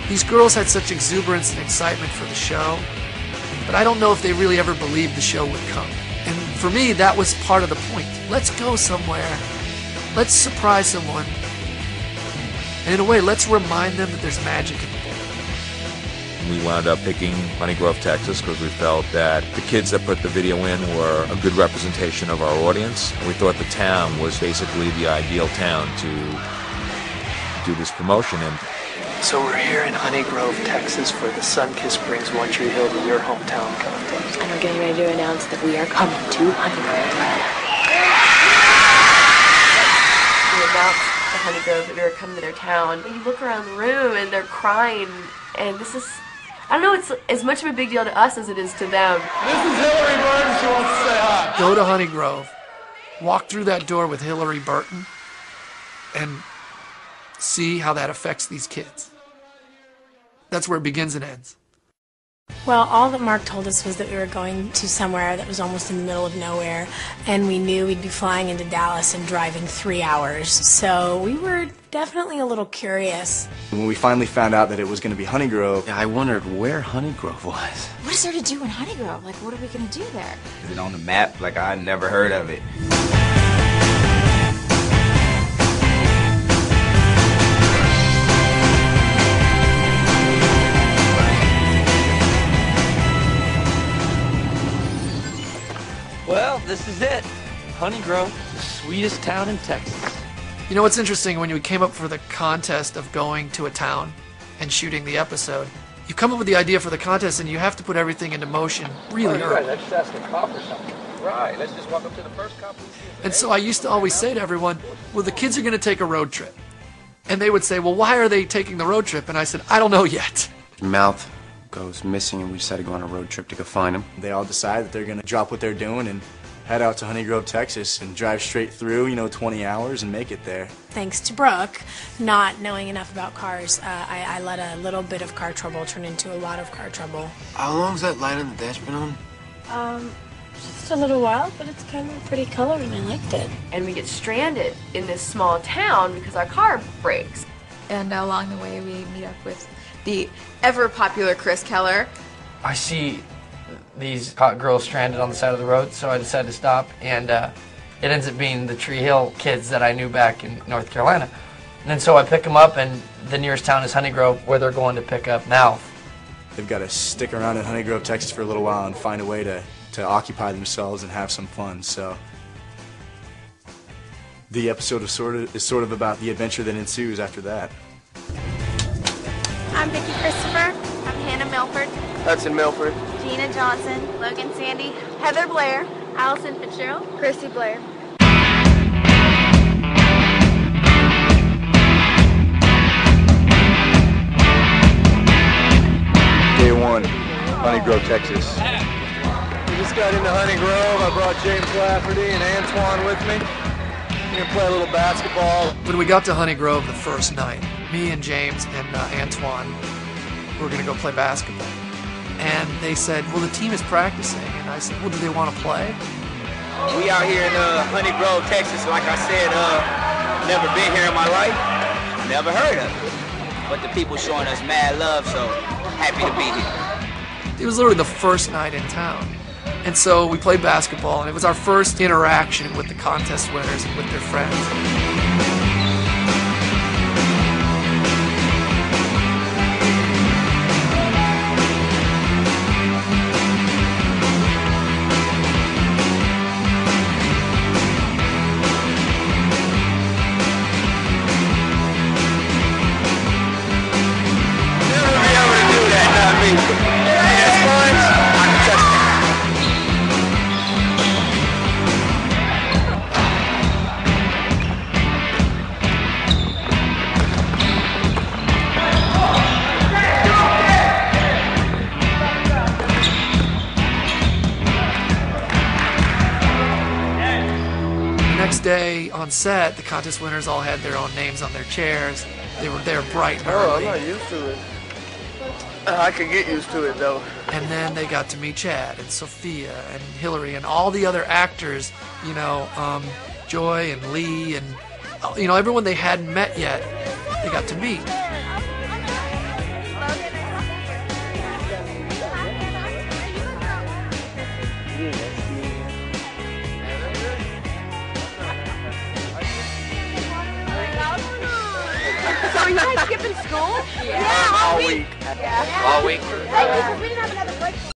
These girls had such exuberance and excitement for the show, but I don't know if they really ever believed the show would come. And for me, that was part of the point. Let's go somewhere. Let's surprise someone. And in a way, let's remind them that there's magic in the bowl. We wound up picking Honey Grove, Texas, because we felt that the kids that put the video in were a good representation of our audience. We thought the town was basically the ideal town to do this promotion in. So we're here in Honey Grove, Texas for the Sunkist Brings One Tree Hill to Your Hometown contest. And we're getting ready to announce that we are coming to Honey Grove. We announced to Honey Grove that we were coming to their town. And you look around the room and they're crying, and this is, I don't know, it's as much of a big deal to us as it is to them. This is Hillary Burton. She wants to say hi. Go to Honey Grove, walk through that door with Hillary Burton, and see how that affects these kids. That's where it begins and ends. Well, all that Mark told us was that we were going to somewhere that was almost in the middle of nowhere, and we knew we'd be flying into Dallas and driving 3 hours. So we were definitely a little curious. When we finally found out that it was going to be Honey Grove, I wondered where Honey Grove was. What is there to do in Honey Grove? Like, what are we going to do there? Is it on the map? Like, I'd never heard of it. Well, this is it. Honey Grove, the sweetest town in Texas. You know what's interesting, when we came up for the contest of going to a town and shooting the episode, you come up with the idea for the contest and you have to put everything into motion really early. Let's just ask a cop or something. Right, let's just walk up to the first cop. And so I used to always say to everyone, well, the kids are going to take a road trip. And they would say, well, why are they taking the road trip? And I said, I don't know yet. Mouth goes missing, and we decided to go on a road trip to go find him. They all decide that they're going to drop what they're doing and head out to Honey Grove, Texas, and drive straight through, 20 hours and make it there. Thanks to Brooke, not knowing enough about cars, I let a little bit of car trouble turn into a lot of car trouble. How long's that light on the dash been on? Just a little while, but it's kind of a pretty color and I liked it. And we get stranded in this small town because our car breaks. And along the way, we meet up with the ever-popular Chris Keller. I see these hot girls stranded on the side of the road, so I decided to stop, and it ends up being the Tree Hill kids that I knew back in North Carolina. And then so I pick them up, and the nearest town is Honey Grove, where they're going to pick up Mouth. They've got to stick around in Honey Grove, Texas for a little while and find a way to occupy themselves and have some fun. So the episode is sort of about the adventure that ensues after that. I'm Vicki Christopher. I'm Hannah Milford. Hudson Milford. Gina Johnson. Logan Sandy. Heather Blair. Allison Fitzgerald. Chrissy Blair. Day one, Honey Grove, Texas. We just got into Honey Grove. I brought James Lafferty and Antoine with me. We're going to play a little basketball. When we got to Honey Grove the first night, me and James and Antoine were going to go play basketball. And they said, well, the team is practicing. And I said, well, do they want to play? We out here in Honey Grove, Texas. Like I said, never been here in my life. Never heard of it. But the people showing us mad love, so happy to be here. It was literally the first night in town. And so we played basketball, and it was our first interaction with the contest winners and with their friends. Next day on set, the contest winners all had their own names on their chairs. They were there bright and early. I'm not used to it. I could get used to it, though. And then they got to meet Chad and Sophia and Hillary and all the other actors, Joy and Lee and, everyone they hadn't met yet, they got to meet. Are you guys skipping school? All week. Yeah. All week. Thank you, 'cause we didn't have another break.